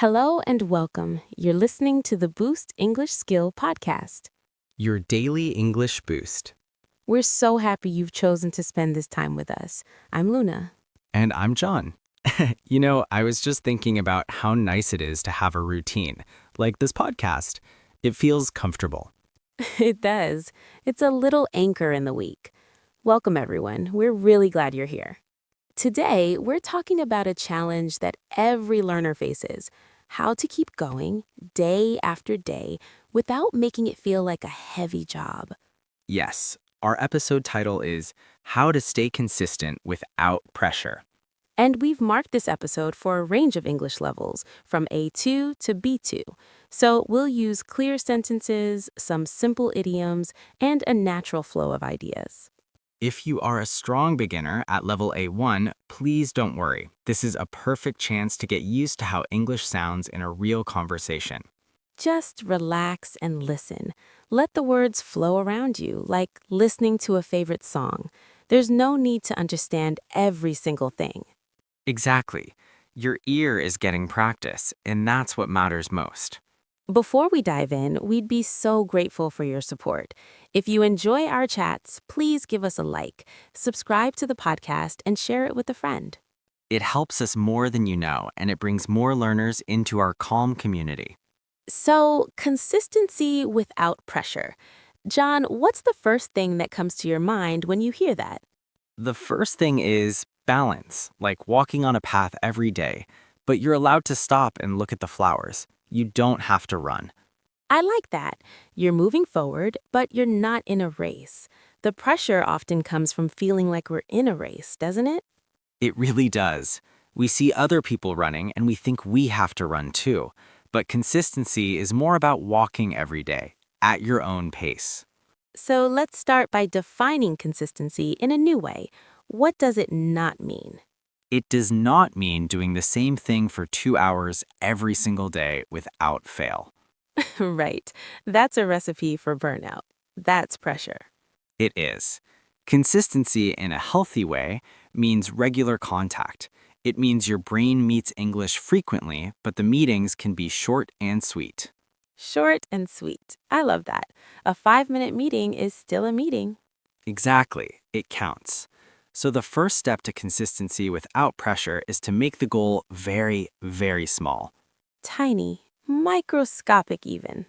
Hello and welcome. You're listening to the Boost English Skill podcast. Your daily English boost. We're so happy you've chosen to spend this time with us. I'm Luna. And I'm John. I was just thinking about how nice it is to have a routine, like this podcast. It feels comfortable. It does. It's a little anchor in the week. Welcome, everyone. We're really glad you're here. Today, we're talking about a challenge that every learner faces: how to keep going day after day without making it feel like a heavy job. Yes, our episode title is How to Stay Consistent Without Pressure. And we've marked this episode for a range of English levels, from A2 to B2. So we'll use clear sentences, some simple idioms, and a natural flow of ideas. If you are a strong beginner at level A1, please don't worry. This is a perfect chance to get used to how English sounds in a real conversation. Just relax and listen. Let the words flow around you, like listening to a favorite song. There's no need to understand every single thing. Exactly. Your ear is getting practice, and that's what matters most. Before we dive in, we'd be so grateful for your support. If you enjoy our chats, please give us a like, subscribe to the podcast, and share it with a friend. It helps us more than you know, and it brings more learners into our calm community. So, consistency without pressure. John, what's the first thing that comes to your mind when you hear that? The first thing is balance, like walking on a path every day, but you're allowed to stop and look at the flowers. You don't have to run. I like that. You're moving forward, but you're not in a race. The pressure often comes from feeling like we're in a race, doesn't it? It really does. We see other people running and we think we have to run too. But consistency is more about walking every day, at your own pace. So let's start by defining consistency in a new way. What does it not mean? It does not mean doing the same thing for 2 hours every single day without fail. Right. That's a recipe for burnout. That's pressure. It is. Consistency in a healthy way means regular contact. It means your brain meets English frequently, but the meetings can be short and sweet. Short and sweet. I love that. A 5-minute meeting is still a meeting. Exactly. It counts. So the first step to consistency without pressure is to make the goal very, very small. Tiny, microscopic even.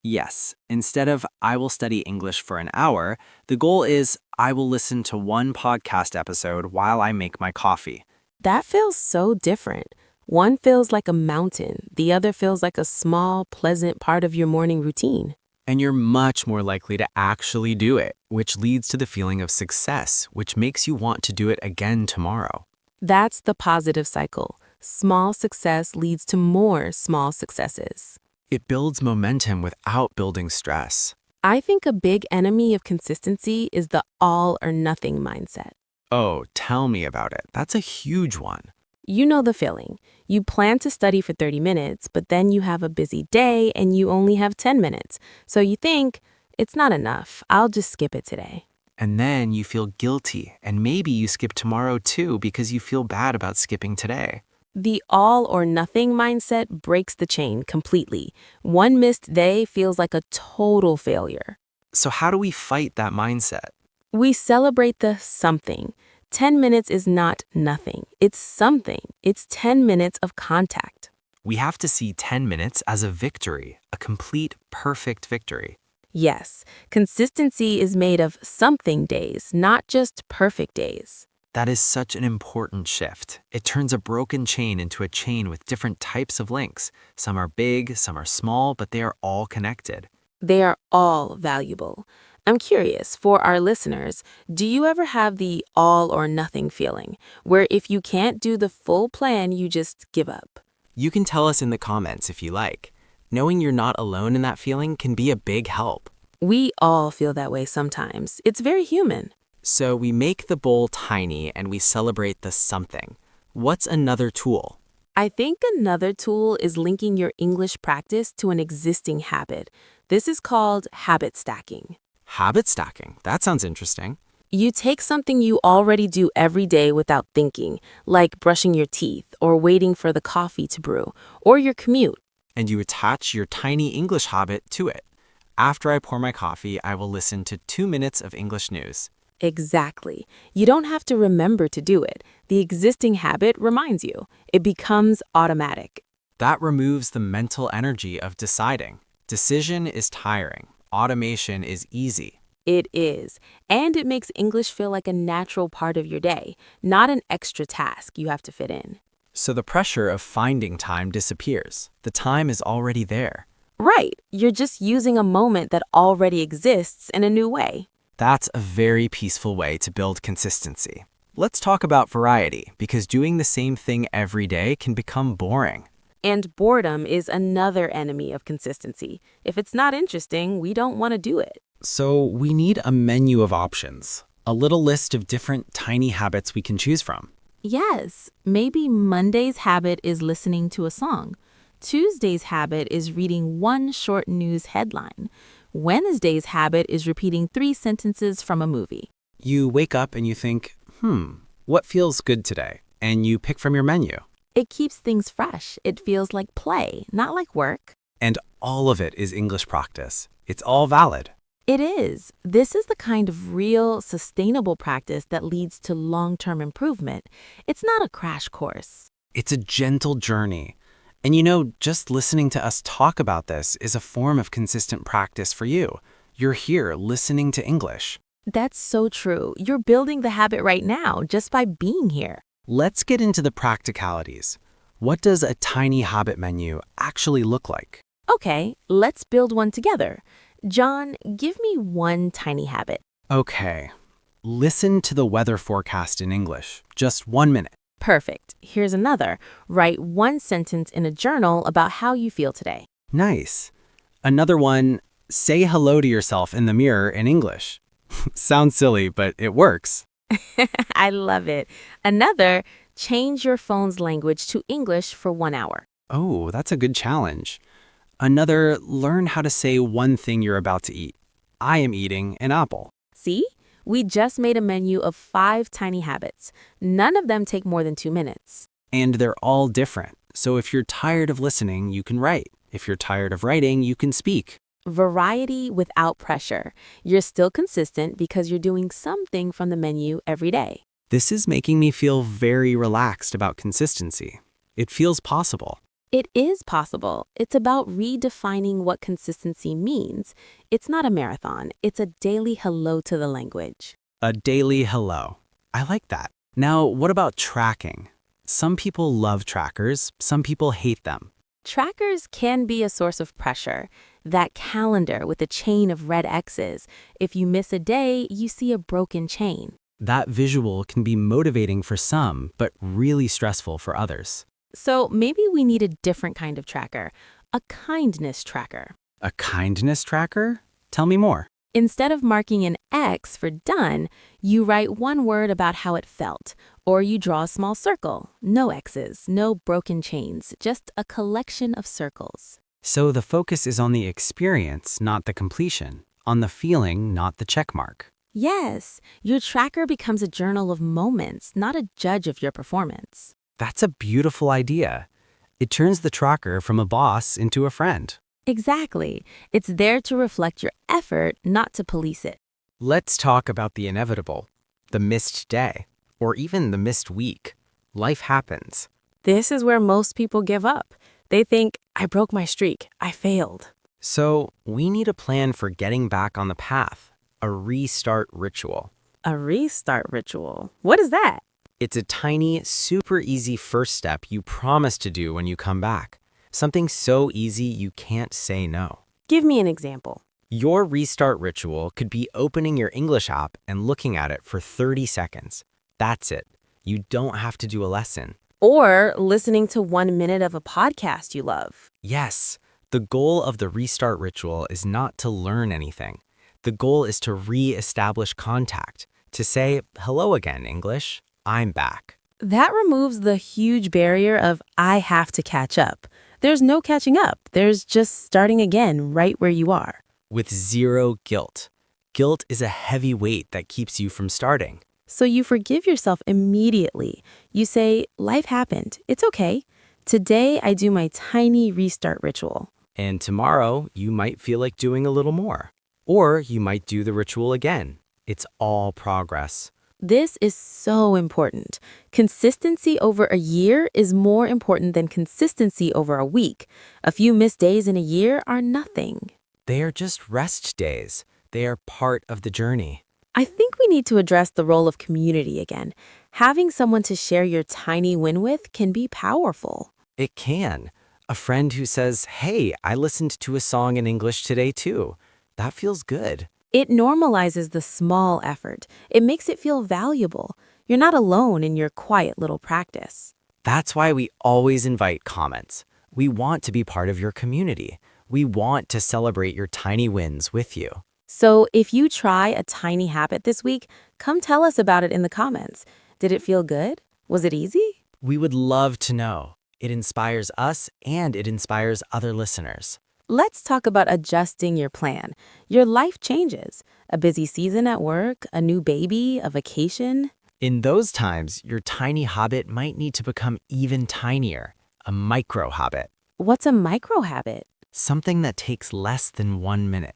Yes, instead of I will study English for an hour, the goal is I will listen to one podcast episode while I make my coffee. That feels so different. One feels like a mountain. The other feels like a small, pleasant part of your morning routine. And you're much more likely to actually do it, which leads to the feeling of success, which makes you want to do it again tomorrow. That's the positive cycle. Small success leads to more small successes. It builds momentum without building stress. I think a big enemy of consistency is the all or nothing mindset. Oh, tell me about it. That's a huge one. You know the feeling. You plan to study for 30 minutes, but then you have a busy day and you only have 10 minutes. So you think, it's not enough. I'll just skip it today. And then you feel guilty, and maybe you skip tomorrow too because you feel bad about skipping today. The all or nothing mindset breaks the chain completely. One missed day feels like a total failure. So how do we fight that mindset? We celebrate the something. 10 minutes is not nothing. It's something. It's 10 minutes of contact. We have to see 10 minutes as a victory, a complete, perfect victory. Yes, consistency is made of something days, not just perfect days. That is such an important shift. It turns a broken chain into a chain with different types of links. Some are big, some are small, but they are all connected. They are all valuable. I'm curious, for our listeners, do you ever have the all or nothing feeling, where if you can't do the full plan, you just give up? You can tell us in the comments if you like. Knowing you're not alone in that feeling can be a big help. We all feel that way sometimes. It's very human. So we make the bowl tiny and we celebrate the something. What's another tool? I think another tool is linking your English practice to an existing habit. This is called habit stacking. Habit stacking. That sounds interesting. You take something you already do every day without thinking, like brushing your teeth or waiting for the coffee to brew, or your commute. And you attach your tiny English habit to it. After I pour my coffee, I will listen to 2 minutes of English news. Exactly. You don't have to remember to do it. The existing habit reminds you. It becomes automatic. That removes the mental energy of deciding. Decision is tiring. Automation is easy. It is. And it makes English feel like a natural part of your day, not an extra task you have to fit in. So the pressure of finding time disappears. The time is already there. Right. You're just using a moment that already exists in a new way. That's a very peaceful way to build consistency. Let's talk about variety, because doing the same thing every day can become boring. And boredom is another enemy of consistency. If it's not interesting, we don't want to do it. So we need a menu of options, a little list of different tiny habits we can choose from. Yes, maybe Monday's habit is listening to a song. Tuesday's habit is reading one short news headline. Wednesday's habit is repeating 3 sentences from a movie. You wake up and you think, what feels good today? And you pick from your menu. It keeps things fresh. It feels like play, not like work. And all of it is English practice. It's all valid. It is. This is the kind of real, sustainable practice that leads to long-term improvement. It's not a crash course. It's a gentle journey. And you know, just listening to us talk about this is a form of consistent practice for you. You're here listening to English. That's so true. You're building the habit right now just by being here. Let's get into the practicalities. What does a tiny habit menu actually look like? Okay, let's build one together. John, give me one tiny habit. Okay. Listen to the weather forecast in English. Just 1 minute. Perfect. Here's another. Write one sentence in a journal about how you feel today. Nice. Another one, say hello to yourself in the mirror in English. Sounds silly, but it works. I love it. Another, change your phone's language to English for 1 hour. Oh, that's a good challenge. Another, learn how to say one thing you're about to eat. I am eating an apple. See? We just made a menu of 5 tiny habits. None of them take more than 2 minutes. And they're all different. So if you're tired of listening, you can write. If you're tired of writing, you can speak. Variety without pressure. You're still consistent because you're doing something from the menu every day. This is making me feel very relaxed about consistency. It feels possible. It is possible. It's about redefining what consistency means. It's not a marathon. It's a daily hello to the language. A daily hello. I like that. Now, what about tracking? Some people love trackers, some people hate them. Trackers can be a source of pressure. That calendar with a chain of red X's. If you miss a day, you see a broken chain. That visual can be motivating for some, but really stressful for others. So maybe we need a different kind of tracker, a kindness tracker. A kindness tracker? Tell me more. Instead of marking an X for done, you write one word about how it felt, or you draw a small circle. No X's, no broken chains, just a collection of circles. So the focus is on the experience, not the completion, on the feeling, not the check mark. Yes, your tracker becomes a journal of moments, not a judge of your performance. That's a beautiful idea. It turns the tracker from a boss into a friend. Exactly. It's there to reflect your effort, not to police it. Let's talk about the inevitable, the missed day, or even the missed week. Life happens. This is where most people give up. They think, I broke my streak, I failed. So we need a plan for getting back on the path, a restart ritual. A restart ritual? What is that? It's a tiny, super easy first step you promise to do when you come back. Something so easy you can't say no. Give me an example. Your restart ritual could be opening your English app and looking at it for 30 seconds. That's it. You don't have to do a lesson. Or listening to 1 minute of a podcast you love. Yes, the goal of the restart ritual is not to learn anything. The goal is to re-establish contact, to say, hello again, English. I'm back. That removes the huge barrier of I have to catch up. There's no catching up. There's just starting again right where you are. With zero guilt. Guilt is a heavy weight that keeps you from starting. So you forgive yourself immediately. You say, life happened. It's okay. Today I do my tiny restart ritual. And tomorrow, you might feel like doing a little more. Or you might do the ritual again. It's all progress. This is so important. Consistency over a year is more important than consistency over a week. A few missed days in a year are nothing. They are just rest days. They are part of the journey. I think we need to address the role of community again. Having someone to share your tiny win with can be powerful. It can. A friend who says, "Hey, I listened to a song in English today too." That feels good. It normalizes the small effort. It makes it feel valuable. You're not alone in your quiet little practice. That's why we always invite comments. We want to be part of your community. We want to celebrate your tiny wins with you. So if you try a tiny habit this week, come tell us about it in the comments. Did it feel good? Was it easy? We would love to know. It inspires us and it inspires other listeners. Let's talk about adjusting your plan. Your life changes. A busy season at work, a new baby, a vacation. In those times, your tiny habit might need to become even tinier, a micro habit, What's a micro habit? something that takes less than 1 minute.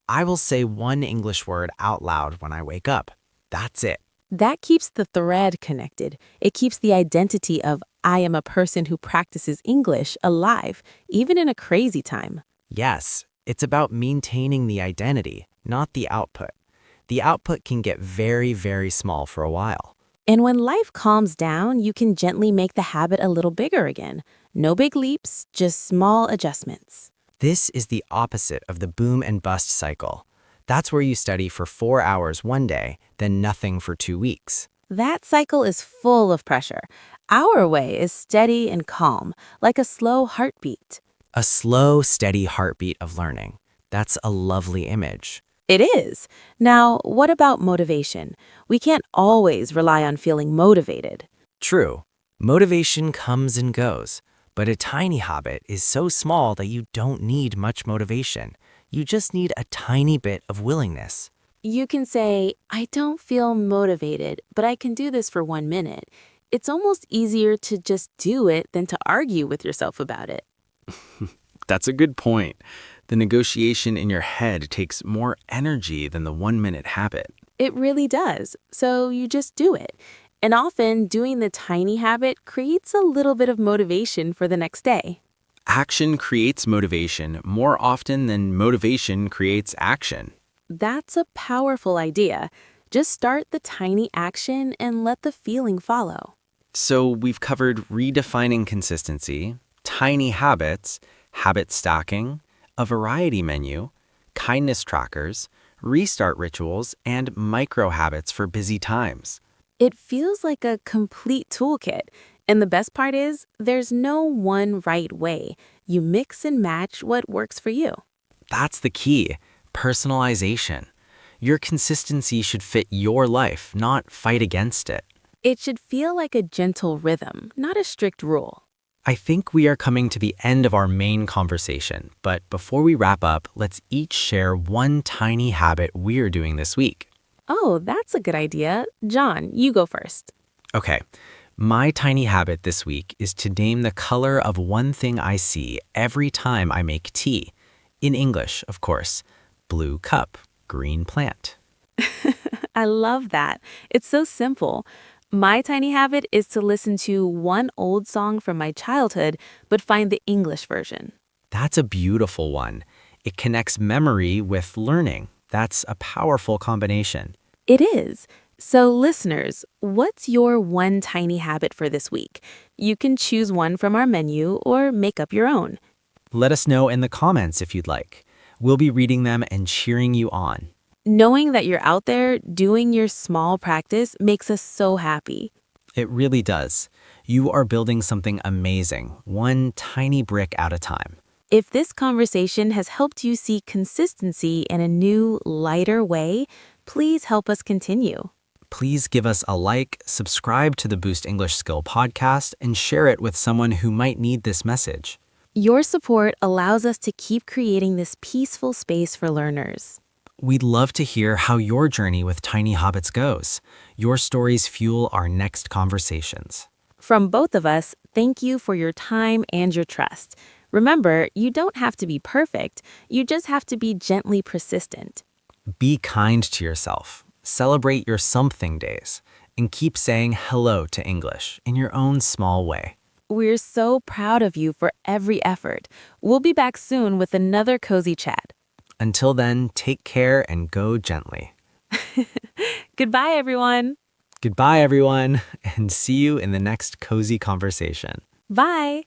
I will say one English word out loud when I wake up. That's it. That keeps the thread connected. It keeps the identity of I am a person who practices English alive, even in a crazy time. Yes, it's about maintaining the identity, not the output. The output can get very, very small for a while. And when life calms down, you can gently make the habit a little bigger again. No big leaps, just small adjustments. This is the opposite of the boom and bust cycle. That's where you study for 4 hours one day, then nothing for 2 weeks. That cycle is full of pressure. Our way is steady and calm, like a slow heartbeat. A slow, steady heartbeat of learning. That's a lovely image. It is. Now, what about motivation? We can't always rely on feeling motivated. True, motivation comes and goes, but a tiny habit is so small that you don't need much motivation. You just need a tiny bit of willingness. You can say, I don't feel motivated, but I can do this for 1 minute. It's almost easier to just do it than to argue with yourself about it. That's a good point. The negotiation in your head takes more energy than the 1 minute habit. It really does. So you just do it. And often doing the tiny habit creates a little bit of motivation for the next day. Action creates motivation more often than motivation creates action. That's a powerful idea. Just start the tiny action and let the feeling follow. So we've covered redefining consistency, tiny habits, habit stacking, a variety menu, kindness trackers, restart rituals, and micro habits for busy times. It feels like a complete toolkit. And the best part is, there's no one right way. You mix and match what works for you. That's the key, personalization. Your consistency should fit your life, not fight against it. It should feel like a gentle rhythm, not a strict rule. I think we are coming to the end of our main conversation, but before we wrap up, let's each share one tiny habit we're doing this week. Oh, that's a good idea. John, you go first. Okay, my tiny habit this week is to name the color of one thing I see every time I make tea. In English, of course. Blue cup, green plant. I love that. It's so simple. My tiny habit is to listen to one old song from my childhood, but find the English version. That's a beautiful one. It connects memory with learning. That's a powerful combination. It is. So listeners, what's your one tiny habit for this week? You can choose one from our menu or make up your own. Let us know in the comments if you'd like. We'll be reading them and cheering you on. Knowing that you're out there doing your small practice makes us so happy. It really does. You are building something amazing, one tiny brick at a time. If this conversation has helped you see consistency in a new, lighter way, please help us continue. Please give us a like, subscribe to the Boost English Skill podcast, and share it with someone who might need this message. Your support allows us to keep creating this peaceful space for learners. We'd love to hear how your journey with tiny habits goes. Your stories fuel our next conversations. From both of us, thank you for your time and your trust. Remember, you don't have to be perfect, you just have to be gently persistent. Be kind to yourself. Celebrate your something days. And keep saying hello to English in your own small way. We're so proud of you for every effort. We'll be back soon with another cozy chat. Until then, take care and go gently. Goodbye, everyone. Goodbye, everyone, and see you in the next cozy conversation. Bye.